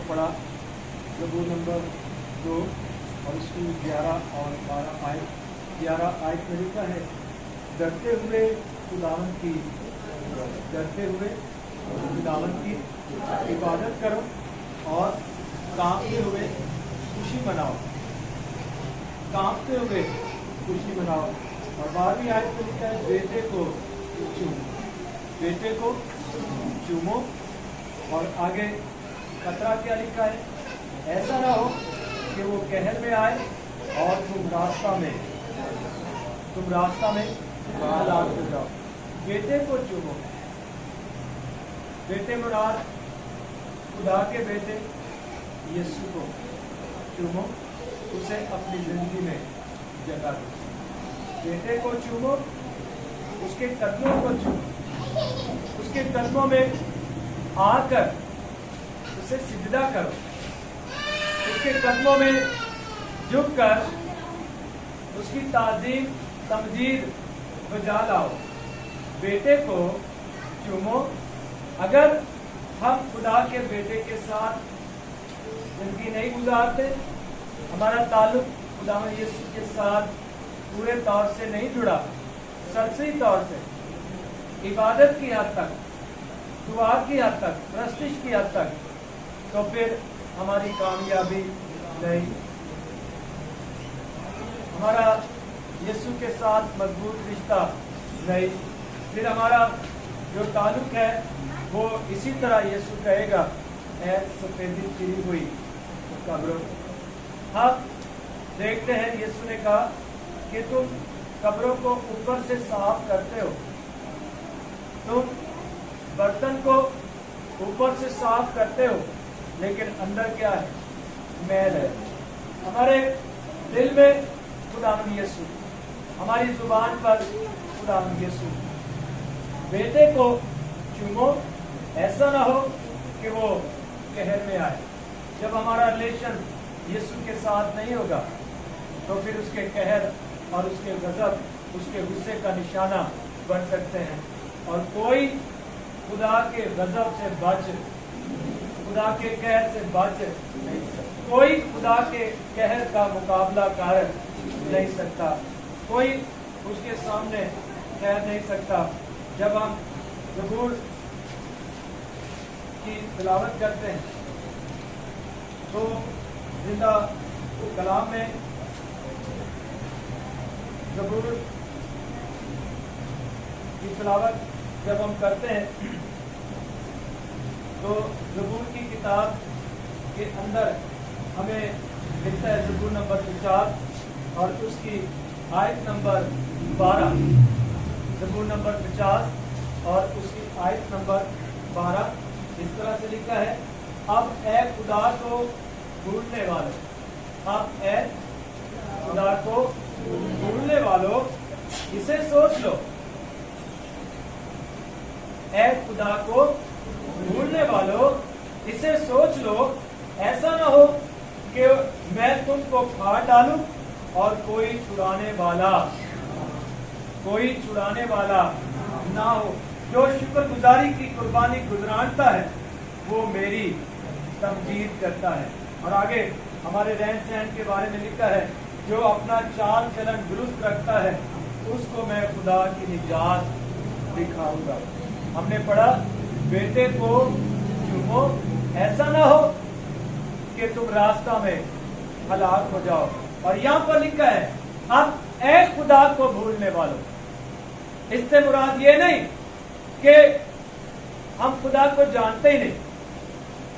पढ़ा ज़बूर नंबर 2 और उसकी 11 और 12 आयत। 11 आयत में लिखा है, डरते हुए खुदावन की इबादत करो और कांपते हुए खुशी मनाओ। और 12वीं आयत में लिखा है, बेटे को चूमो। और आगे खतरा क्या लिखा है, ऐसा ना हो कि वो कहर में आए और तुम रास्ता में हलाक हो जाओ। बेटे को चूमो। बेटे मुराद खुदा के बेटे यीशु को चूमो, उसे अपनी जिंदगी में जगह दो। बेटे को चूमो, उसके कदमों को चूमो, उसके कदमों में आकर उसे सिजदा करो, उसके कदमों में झुककर उसकी ताज़ीम तमजीद बजा लाओ। बेटे को चूमो। अगर हम खुदा के बेटे के साथ जिंदगी नहीं गुजारते, हमारा ताल्लुक खुदा यीशु के साथ पूरे तौर से नहीं जुड़ा, सरसरी तौर से इबादत की हद तक, दुआ की हद तक, प्रस्तिश की हद तक, तो फिर हमारी कामयाबी नहीं। हमारा यीशु के साथ मजबूत रिश्ता नहीं। फिर हमारा जो ताल्लुक है वो इसी तरह यीशु कहेगा, ऐ सफेदी चिरी हुई कब्रों। हम देखते हैं यीशु ने कहा कि तुम कब्रों को ऊपर से साफ करते हो, तुम बर्तन को ऊपर से साफ करते हो, लेकिन अंदर क्या है, मैल है। हमारे दिल में खुदावंद यीशु, हमारी जुबान पर खुदावंद यीशु। बेटे को चूमो, ऐसा ना हो कि वो कहर में आए। जब हमारा रिलेशन यीशु के साथ नहीं होगा तो फिर उसके कहर और उसके गजब, उसके गुस्से का निशाना बन सकते हैं। और कोई खुदा के गजब से बच, खुदा के कहर से बच नहीं सकता। कोई खुदा के कहर का मुकाबला कर नहीं सकता, कोई उसके सामने ठहर नहीं सकता। जब हम ज़बूर की तिलावत करते हैं तो जिंदा कलाम में ज़बूर की तिलावत जब हम करते हैं तो ज़बूर की किताब के अंदर हमें मिलता है ज़बूर नंबर 50 और उसकी आयत नंबर 12। ज़बूर नंबर 50 और उसकी आयत नंबर 12 इस तरह से लिखा है, अब ए खुदा को भूलने वालों, अब ए खुदा को भूलने वालों इसे सोच लो। ए खुदा को भूलने वालों इसे सोच लो, ऐसा ना हो कि मैं तुमको फाड़ डालूं और कोई छुड़ाने वाला ना हो। जो शुक्रगुजारी की कुर्बानी गुजरानता है वो मेरी तमजीद करता है। और आगे हमारे रहन सहन के बारे में लिखा है, जो अपना चाल चलन दुरुस्त रखता है उसको मैं खुदा की निजात दिखाऊंगा। हमने पढ़ा, बेटे को चूमो, ऐसा ना हो कि तुम रास्ता में हलाक हो जाओ। और यहाँ पर लिखा है, अब ए खुदा को भूलने वालों। इससे मुराद ये नहीं कि हम खुदा को जानते ही नहीं।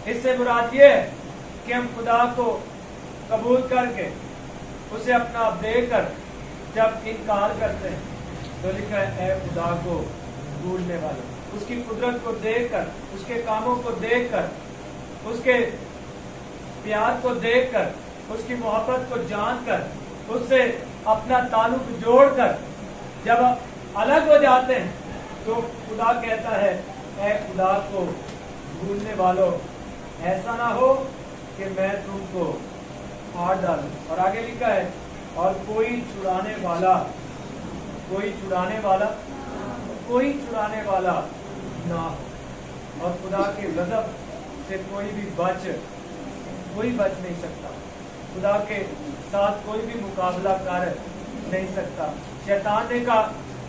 इससे मुराद ये है कि हम खुदा को कबूल करके उसे अपना देकर जब इनकार करते हैं तो लिखा है, ए खुदा को भूलने वालों। उसकी कुदरत को देखकर, उसके कामों को देखकर, उसके प्यार को देखकर, उसकी मोहब्बत को जानकर, उससे अपना ताल्लुक जोड़कर जब अलग हो जाते हैं तो खुदा कहता है, ऐ खुदा को भूलने वालों, ऐसा ना हो कि मैं तुमको फाड़ डालूं। और आगे लिखा है, और कोई छुड़ाने वाला ना हो। और खुदा के गजब से कोई भी बच कोई बच नहीं सकता, खुदा के साथ कोई भी मुकाबला कर नहीं सकता। शैतान ने कहा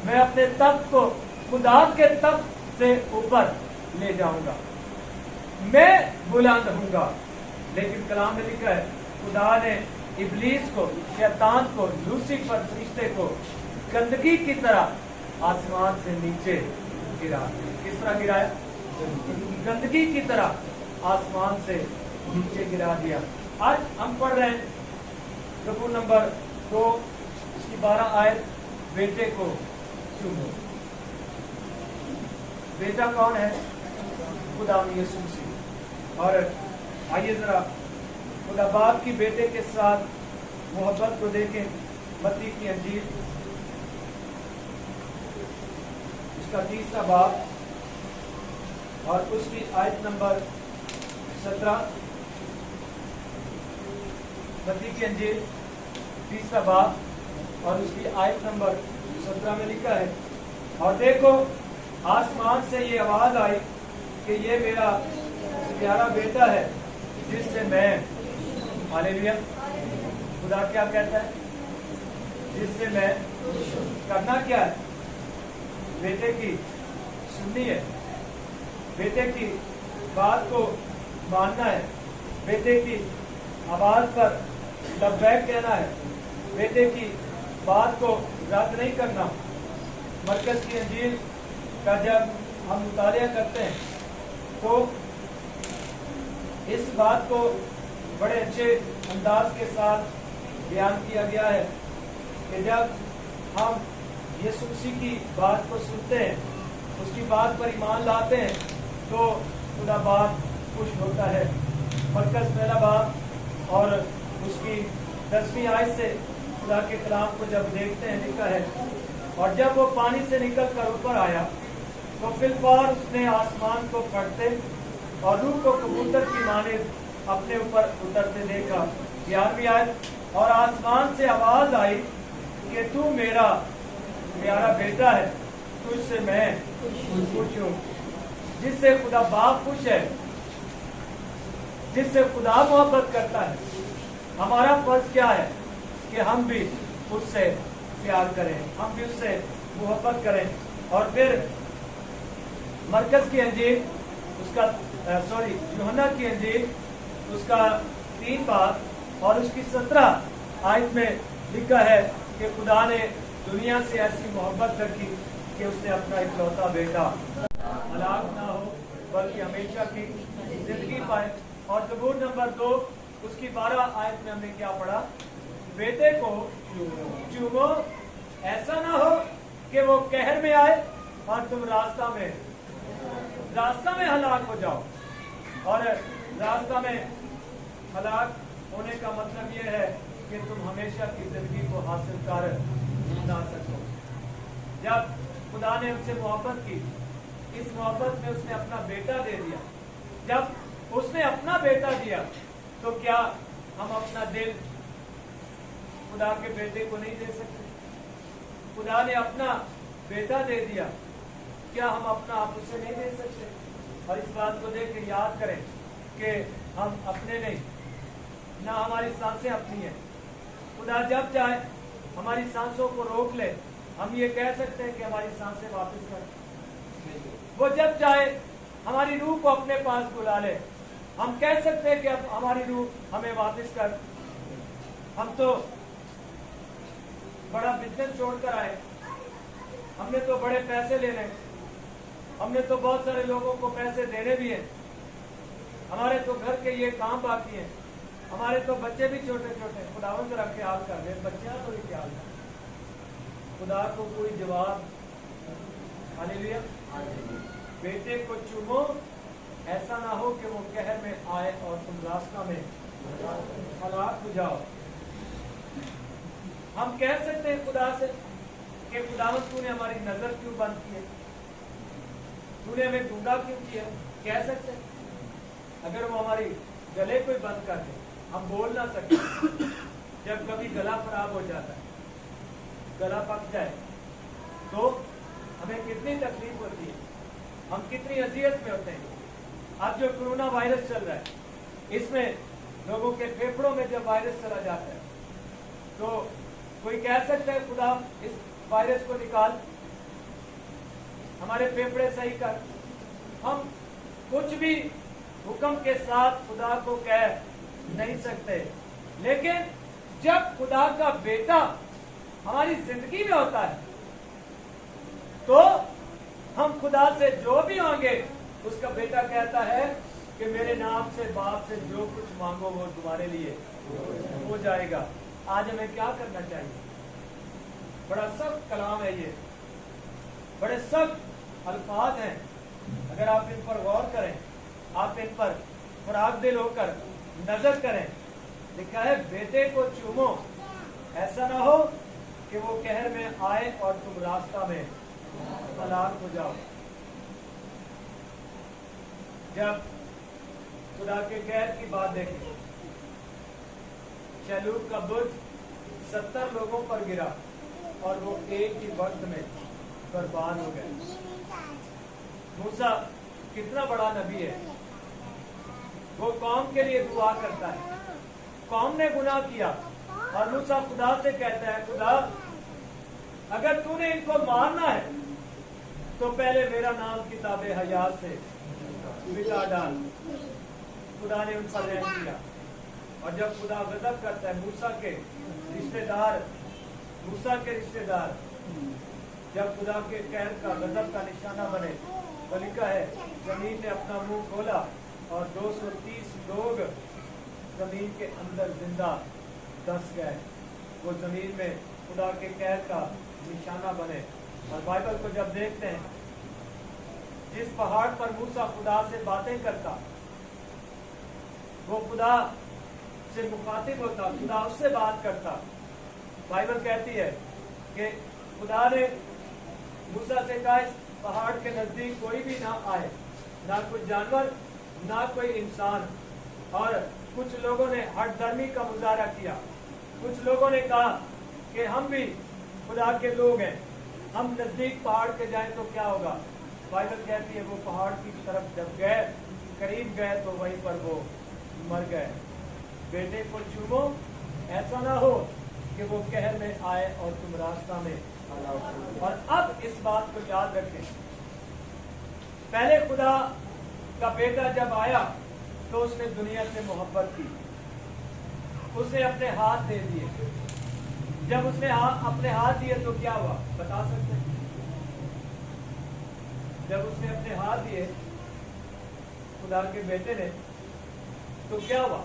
मैं अपने तख्त को खुदा के तख्त से ऊपर ले जाऊंगा, मैं बुलंद होऊंगा। लेकिन कलाम में लिखा है खुदा ने इब्लीस को, शैतान को, लूसीफर फरिश्ते को गंदगी की तरह आसमान से नीचे गिरा। किस तरह गिराया? गंदगी की तरह आसमान से नीचे गिरा दिया। आज हम पढ़ रहे हैं ज़बूर नंबर 2 उसकी 12 आयत, बेटे को चूमो। बेटा कौन है? खुदा यीशु मसीह। और आइए जरा खुदा बाप की बेटे के साथ मोहब्बत को देखें। मत्ती की अंजील उसका 30वां बाब और उसकी आयत नंबर 17। मत्ती की अंजील 30वां बाब और उसकी आयत नंबर 17 में लिखा है, और देखो आसमान से ये आवाज आई कि ये मेरा प्यारा बेटा है जिससे मैं, हालेलुया, खुदा क्या कहता है? जिससे मैं, करना क्या है? बेटे की सुननी है, बेटे की बात को मानना है, बेटे की आवाज पर लब्बैक कहना है, बेटे की बात को रद्द नहीं करना। मरकज की अंजील का जब हम मुतालिया करते हैं तो इस बात को बड़े अच्छे अंदाज के साथ बयान किया गया है कि जब हम यीशु मसीह की बात को सुनते हैं, उसकी बात पर ईमान लाते हैं, तो खुदा बाप खुश होता है। मरकज पहला बाब और उसकी 10वीं आयत से खुदा के कलाम को जब देखते हैं, लिखा है, और जब वो पानी से निकल कर ऊपर आया तो फिलफौर उसने आसमान को फटते और रूह को कबूतर की मानिद अपने ऊपर उतरते देखा। 11वीं आयत, और आसमान से आवाज आई कि तू मेरा प्यारा बेटा है, तुझसे मैं खुश हूँ। जिससे खुदा बाप खुश है, जिससे खुदा मोहब्बत करता है, हमारा फर्ज क्या है कि हम भी उससे प्यार करें, हम भी उससे मोहब्बत करें। और फिर मरकज की अंजील उसका यूहन्ना की अंजील उसका 3 बाब और उसकी 17 आयत में लिखा है कि खुदा ने दुनिया से ऐसी मोहब्बत रखी कि उसने अपना इकलौता बेटा हलाक ना हो बल्कि हमेशा की जिंदगी पाए। और ज़बूर नंबर 2 उसकी 12 आयत में हमने क्या पढ़ा? बेटे को चूमो, ऐसा ना हो कि वो कहर में आए और तुम रास्ता में हलाक हो जाओ। और रास्ता में हलाक होने का मतलब ये है कि तुम हमेशा की जिंदगी को हासिल कर ना सको। जब खुदा ने उनसे मोहब्बत की, इस मोहब्बत में उसने अपना बेटा दे दिया। जब उसने अपना बेटा दिया तो क्या हम अपना दिल खुदा के बेटे को नहीं दे सकते? खुदा ने अपना बेटा दे दिया, क्या हम अपना आप उसे नहीं दे सकते? और इस बात को देख के याद करें कि हम अपने नहीं, ना हमारी सांसें अपनी हैं। खुदा जब चाहे हमारी सांसों को रोक ले, हम ये कह सकते हैं कि हमारी सांसें वापस कर। वो जब चाहे हमारी रूह को अपने पास बुला ले, हम कह सकते हैं कि अब हमारी रूह हमें वापस कर। हम तो बड़ा बिजनेस छोड़कर आए, हमने तो बड़े पैसे लेने, हमने तो बहुत सारे लोगों को पैसे देने भी हैं, हमारे तो घर के ये काम बाकी हैं, हमारे तो बच्चे भी छोटे छोटे। खुदावन जरा ख्याल कर ले, बच्चे को भी ख्याल कर। खुदा को कोई जवाब? हालेलुया। बेटे को चूमो, ऐसा ना हो कि वो कहर में आए और तुम रास्ता में हलाक हो जाओ। हम कह सकते हैं खुदा से कि खुदावन तूने हमारी नजर क्यों बंद की है, तूने हमें गूंगा क्यों किया? कह सकते हैं। अगर वो हमारी गले को बंद कर दे, हम बोल ना सके। जब कभी गला खराब हो जाता है, गला पक जाए, तो हमें कितनी तकलीफ होती है, हम कितनी अजियत में होते हैं। अब जो कोरोना वायरस चल रहा है, इसमें लोगों के फेफड़ों में जब वायरस चला जाता है तो कोई कह सकता है खुदा इस वायरस को निकाल, हमारे फेफड़े सही कर। हम कुछ भी हुक्म के साथ खुदा को कह नहीं सकते, लेकिन जब खुदा का बेटा हमारी जिंदगी में होता है तो हम खुदा से जो भी मांगे, उसका बेटा कहता है कि मेरे नाम से बाप से जो कुछ मांगो वो तुम्हारे लिए हो जाएगा। आज हमें क्या करना चाहिए? बड़ा सख्त कलाम है ये, बड़े सख्त अल्फाज हैं। अगर आप इन पर गौर करें, आप इन पर फराग दिल होकर नजर करें, लिखा है बेटे को चूमो, ऐसा ना हो कि वो कहर में आए और तुम रास्ता में हलाक हो जाओ। जब खुदा के कहर की बात देखें, शैलूब का बुर्ज 70 लोगों पर गिरा और वो एक ही वक्त में बर्बाद हो गए। मूसा कितना बड़ा नबी है, वो कौम के लिए दुआ करता है। कौम ने गुनाह किया और मूसा खुदा से कहता है, खुदा अगर तूने इनको मारना है तो पहले मेरा नाम किताबे हयात से मिटा डाल। खुदा ने उनका रहम किया और जब खुदा गजब करता है, मूसा के रिश्तेदार जब खुदा के कहर का गजब का निशाना बने, तो लिखा है जमीन ने अपना मुंह खोला और 230 लोग जमीन के अंदर जिंदा दस गए। वो जमीन में खुदा के कहर का निशाना बने। और बाइबल को जब देखते हैं, जिस पहाड़ पर मूसा खुदा से बातें करता, वो खुदा से मुखातिब होता, खुदा उससे बात करता। बाइबल कहती है कि खुदा ने मूसा से कहा इस पहाड़ के नजदीक कोई भी ना आए, ना कोई जानवर, ना कोई इंसान। और कुछ लोगों ने हठधर्मी का मुजाहरा किया, कुछ लोगों ने कहा कि हम भी खुदा के लोग हैं, हम नजदीक पहाड़ के जाएं तो क्या होगा। बाइबल कहती है वो पहाड़ की तरफ जब गए, करीब गए, तो वहीं पर वो मर गए। बेटे को चूमो, ऐसा ना हो कि वो कहर में आए और तुम रास्ता में हलाक। और अब इस बात को याद रखें, पहले खुदा का बेटा जब आया तो उसने दुनिया से मोहब्बत की, उसने अपने हाथ दे दिए। जब उसने अपने हाथ दिए तो क्या हुआ, बता सकते हैं? जब उसने अपने हाथ दिए खुदा के बेटे ने, तो क्या हुआ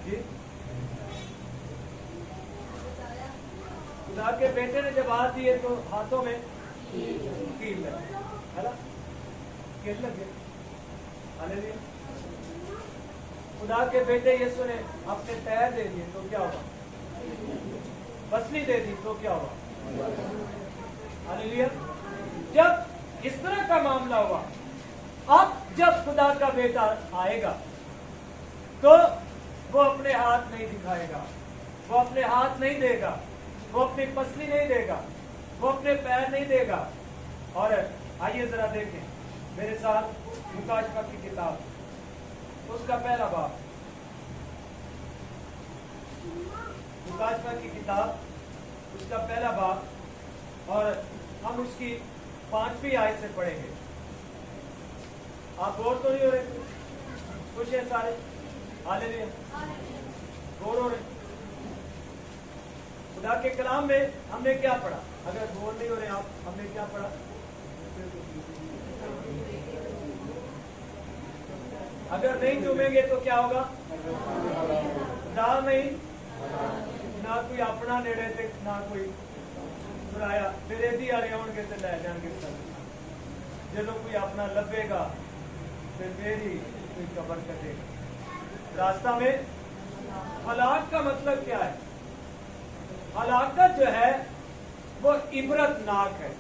जी? खुदा के बेटे ने जब हाथ दिए तो हाथों में कील लगे, है ना? कील लगे। हालेलुया। खुदा के बेटे यीशु ने अपने पैर दे दिए तो क्या हुआ? पसली दे दी तो क्या हुआ? हालेलुया। जब इस तरह का मामला हुआ, अब जब खुदा का बेटा आएगा तो वो अपने हाथ नहीं दिखाएगा, वो अपने हाथ नहीं देगा, वो अपनी पसली नहीं देगा, वो अपने पैर नहीं देगा। और आइए जरा देखें मेरे साथ मुकाशफा की किताब, उसका पहला बाब। मुकाशफा की किताब उसका पहला बाब, और हम उसकी 5वीं आयत से पढ़ेंगे। आप गौर तो नहीं हो रहे? खुश है सारे? हालेलुया। गौर हो रहे? खुदा के कलाम में हमने क्या पढ़ा? अगर गौर नहीं हो रहे आप, हमने क्या पढ़ा? अगर नहीं चूमेंगे तो क्या होगा? दाल नहीं, ना कोई अपना नेड़े थे, ना कोई बुराया। विरेधी वाले आउणगे तो लै जाएंगे। जो कोई अपना लभेगा फिर ही कोई कबर कटेगा। रास्ता में हलाक का मतलब क्या है? हलाकत जो है वो इबरतनाक है।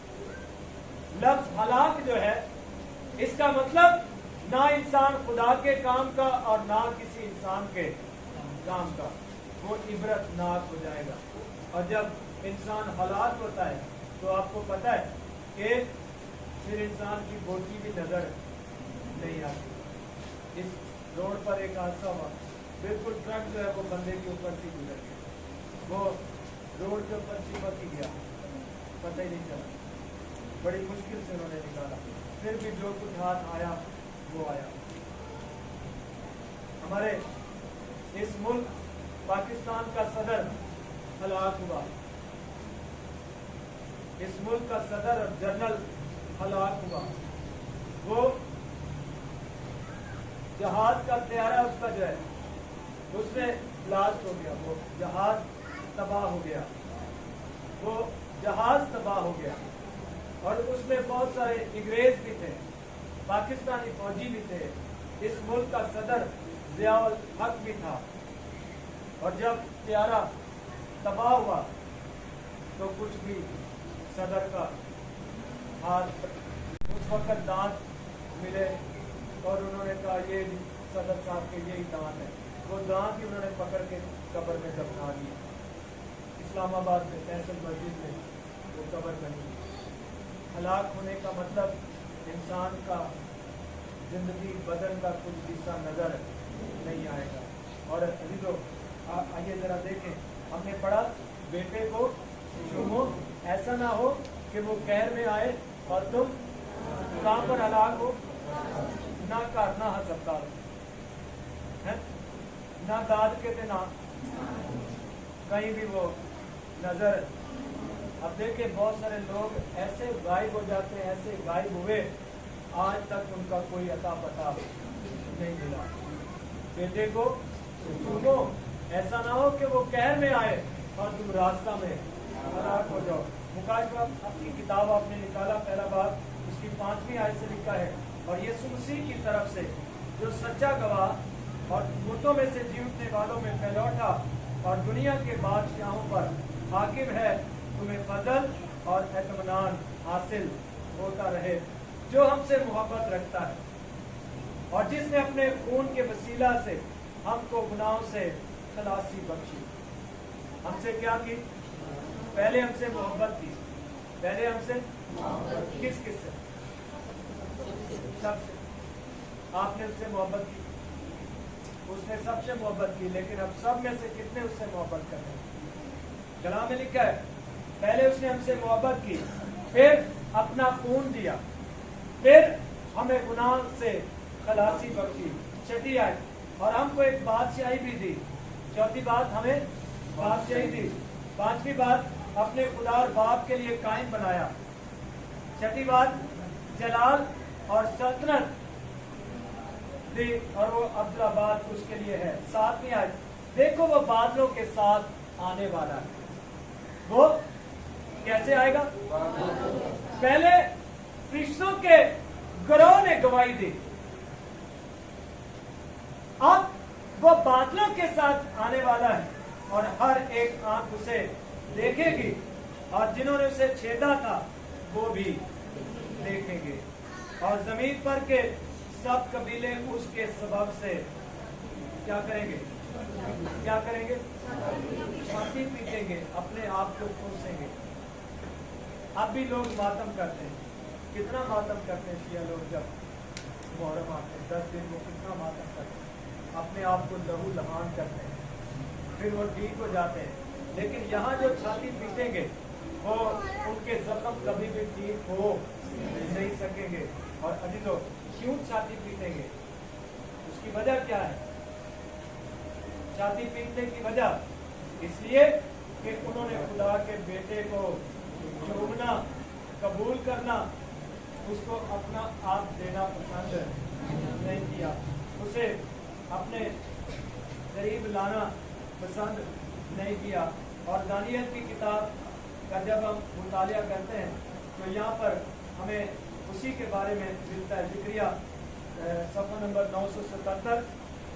लफ्ज हलाक जो है, इसका मतलब ना इंसान खुदा के काम का और ना किसी इंसान के काम का, वो इबरतनाक हो जाएगा। और जब इंसान हलाक होता है तो आपको पता है कि फिर इंसान की बोटी भी नजर नहीं आती। इस रोड पर एक हादसा हुआ, बिल्कुल ट्रक जो है वो बंदे के ऊपर से गुजर गया, वो रोड के ऊपर चिपक ही गया, पता ही नहीं चला, बड़ी मुश्किल से उन्होंने निकाला, फिर भी जो कुछ हाथ आया वो आया। हमारे इस मुल्क पाकिस्तान का सदर हलाक हुआ, इस मुल्क का सदर और जनरल हलाक हुआ, वो जहाज का तैयारा उसका जो है उसमें ब्लास्ट हो गया, वो जहाज तबाह हो गया, वो जहाज तबाह हो गया, और उसमें बहुत सारे अंग्रेज भी थे, पाकिस्तानी फौजी भी थे, इस मुल्क का सदर ज़ियाउल हक भी था। और जब तैयारा तबाह हुआ तो कुछ भी सदर का हाथ, उस वक्त दांत मिले और उन्होंने कहा ये सदर साहब के यही दांत है, वो दांत ही उन्होंने पकड़ के कब्र में दफना दिए। इस्लामाबाद में फैसल मस्जिद में वो कब्र बनी। हलाक होने का मतलब इंसान का जिंदगी बदन का कुछ हिस्सा नजर नहीं आएगा। और अजीजों आइए जरा देखें, हमने पढ़ा बेटे को चूमो, ऐसा ना हो कि वो कहर में आए और तुम कहाँ पर हलाक हो, ना घर ना अस्पताल है, ना दाद के थे ना कहीं भी वो नजर। अब देखिए बहुत सारे लोग ऐसे गायब हो जाते हैं, ऐसे गायब हुए आज तक उनका कोई अता पता नहीं मिला। बेटे को चूमो, ऐसा ना हो कि वो कहर में आए और तुम रास्ता में हलाक हो जाओ। मुकाशवा अपनी किताब आपने निकाला, पहला बात उसकी 5वीं आयत से लिखा है, और यीशु मसीह की तरफ से जो सच्चा गवाह और मुर्दों में से जी उठने वालों में फैलौठा और दुनिया के बादशाहों पर हाकिम है, तुम्हें फजल और इत्मीनान हासिल होता रहे, जो हमसे मोहब्बत रखता है और जिसने अपने खून के वसीला से हमको गुनाहों से खलासी बख्शी। हमसे क्या की? पहले हमसे मोहब्बत की, पहले हमसे किस किस से? सबसे। आपने उससे मोहब्बत की, उसने सबसे मोहब्बत की, लेकिन अब सब में से कितने उससे मोहब्बत कर रहे हैं? कलाम में लिखा है पहले उसने हमसे मोहब्बत की, फिर अपना खून दिया, फिर हमें गुनाह से खलासी बख्शी। छठी आयत, और हमको एक बादशाही भी दी। चौथी बात, हमें बादशाही दी। 5वीं बात, अपने खुदा और बाप के लिए कायम बनाया। छठी बात, जलाल और सल्तनत दी, और वो अब्दुल्लाबाद उसके लिए है। 7वीं आयत, देखो वो बादलों के साथ आने वाला है। वो कैसे आएगा? पहले फरिश्तों के गिरोह ने गवाही दी, अब वो बादलों के साथ आने वाला है और हर एक आंख उसे देखेगी, और जिन्होंने उसे छेदा था वो भी देखेंगे, और जमीन पर के सब कबीले उसके सबब से क्या करेंगे? क्या करेंगे? छाती पीटेंगे, अपने आप को कोसेंगे। अब भी लोग मातम करते हैं, कितना मातम करते हैं शिया लोग, जब मुहर्रम आते हैं 10 दिन में कितना मातम करते हैं, अपने आप को लहू लहान करते हैं, फिर वो ठीक हो जाते हैं। लेकिन यहाँ जो छाती पीटेंगे वो उनके जख्म कभी भी ठीक हो नहीं सकेंगे। और अजीजों, क्यों छाती पीटेंगे? उसकी वजह क्या है? छाती पीटने की वजह इसलिए कि उन्होंने खुदा के बेटे को चूमना, कबूल करना, उसको अपना आप देना पसंद नहीं किया, उसे अपने करीब लाना पसंद नहीं किया। और दानियल की किताब का जब हम मुतालिया करते हैं तो यहाँ पर हमें उसी के बारे में मिलता है। ज़िक्रिया सफ़ा नंबर 977,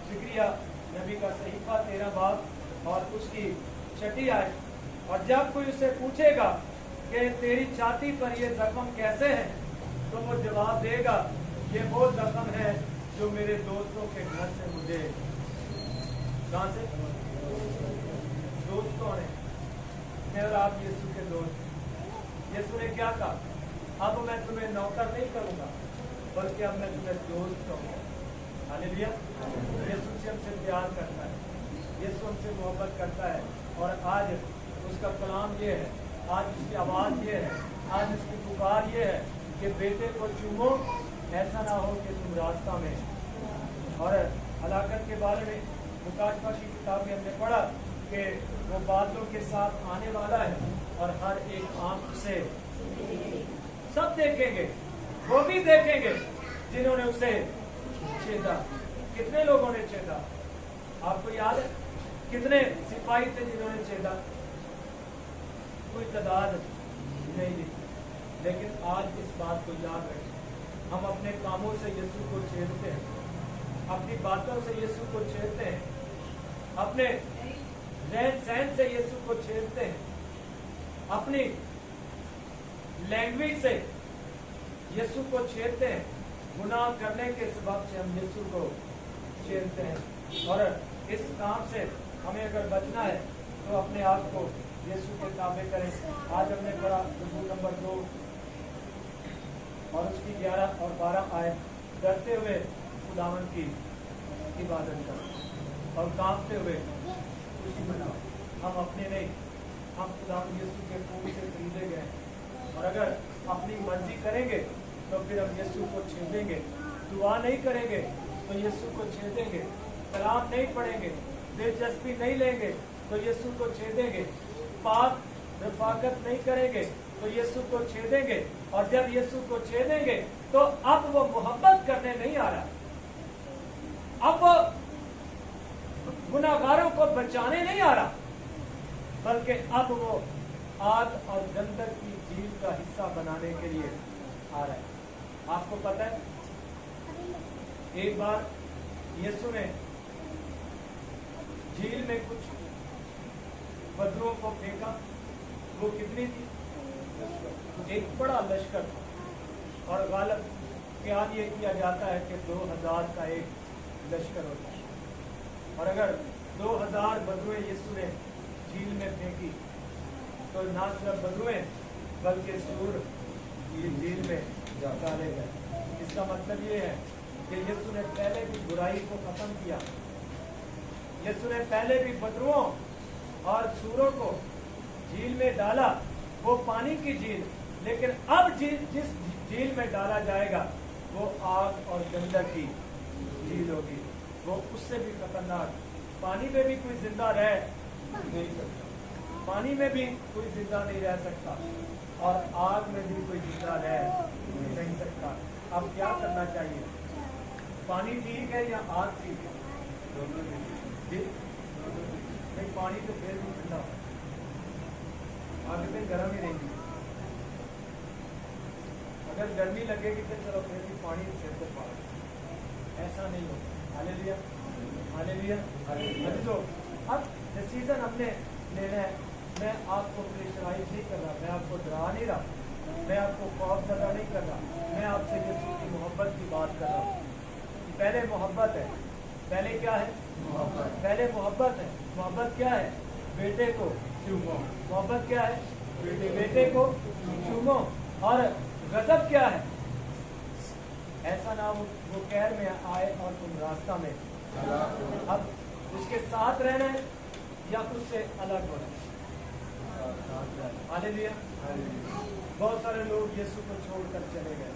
ज़िक्रिया नबी का सहीफा 13 बाब और उसकी 6ठी आयत। और जब कोई उससे पूछेगा कि तेरी छाती पर ये जख्म कैसे हैं, तो वो जवाब देगा ये वो जख्म है जो मेरे दोस्तों के घर से मुझे। कहाँ से? दोस्त कौन है? मैं और आप यीशु के दोस्त। यीशु ने क्या कहा? अब मैं तुम्हें नौकर नहीं करूंगा, बल्कि अब मैं तुम्हें दोस्त कहूंगा। हालेलुया। यीशु से हमसे प्यार करता है, यीशु हमसे मोहब्बत करता है। और आज उसका कलाम ये है, आज उसकी आवाज़ ये है, आज उसकी पुकार ये है कि बेटे को चूमो, ऐसा ना हो कि तुम रास्ता में। और हलाकत के बारे में लूका की किताब में हमने पढ़ा कि वो बादलों के साथ आने वाला है और हर एक आंख से सब देखेंगे, वो भी देखेंगे जिन्होंने उसे छेदा। कितने लोगों ने छेदा? आपको याद है कितने सिपाही थे जिन्होंने छेदा? कोई तादाद नहीं थी। लेकिन आज इस बात को याद रखें, हम अपने कामों से यीशु को छेड़ते हैं, अपनी बातों से यीशु को छेड़ते हैं, अपने रहन सहन से यीशु को छेड़ते हैं, अपनी लैंग्वेज से यीशु को छेड़ते हैं। गुनाह करने के सबब से हम यीशु को छेड़ते हैं। और इस काम से हमें अगर बचना है तो अपने आप को यीशु के ताबे करें। आज हमने पढ़ा वज़ू नंबर 2 और उसकी 11 और 12 आयत, डरते हुए खुदावन की इबादत करो और कांपते हुए खुशी मनाओ। हम अपने नहीं, हम खुदावन यीशु के खून से खरीदे गए हैं। और अगर अपनी मर्जी करेंगे तो फिर हम यीशु को छेदेंगे। दुआ नहीं करेंगे तो यीशु को छेदेंगे। कलाम नहीं पढ़ेंगे, दिलचस्पी नहीं लेंगे तो यीशु को छेदेंगे। पाक रफाकत नहीं करेंगे तो यीशु को छेदेंगे। और जब यीशु को छेदेंगे तो अब वो मोहब्बत करने नहीं आ रहा, अब वो गुनाहगारों को बचाने नहीं आ रहा, बल्कि अब वो आग और गंधक की झील का हिस्सा बनाने के लिए आ रहा है। आपको पता है एक बार यीशु ने झील में कुछ बदरुओं को फेंका। वो कितनी थी? एक बड़ा लश्कर था। और गालिब ख्याल ये किया जाता है कि 2000 का एक लश्कर होता है। और अगर 2000 बदरुएं यीशु ने झील में फेंकी तो ना सिर्फ बदरुएं बल्कि सूर ये झील में डाले गए। इसका मतलब ये है कि यीशु ने पहले भी बुराई को खत्म किया। यीशु ने पहले भी बदरुओं और सूरों को झील में डाला, वो पानी की झील। लेकिन अब जिस झील में डाला जाएगा वो आग और गंधक की झील होगी। वो उससे भी खतरनाक। पानी में भी कोई जिंदा रह नहीं सकता, पानी में भी कोई जिंदा नहीं रह सकता, और आग में भी कोई जिंदा रह नहीं सकता। अब क्या करना चाहिए? पानी ठीक है या आग ठीक है? नहीं, पानी तो फिर भी ठंडा, आग में गर्म ही रहेगी। अगर गर्मी लगेगी तो चलो फिर भी पानी सिर को पार, ऐसा नहीं होगा। Hallelujah, hallelujah, hallelujah. अब डिसीजन हमने लेना है। मैं आपको प्रेशराइज नहीं कर रहा, मैं आपको डरा नहीं रहा, मैं आपको खौफ ज़दा नहीं कर रहा, मैं आपसे यीशु की मोहब्बत की बात कर रहा हूँ। पहले मोहब्बत है। पहले क्या है? मोहब्बत। पहले मोहब्बत है। मोहब्बत क्या है? बेटे को चूमो। मोहब्बत क्या है? बेटे को चूमो। और गजब क्या है? ऐसा ना हो वो कहर में आए और तुम रास्ता में। अब उसके साथ रहना है या उससे अलग होना है? हालेलुया। बहुत सारे लोग यीशु को छोड़कर चले गए।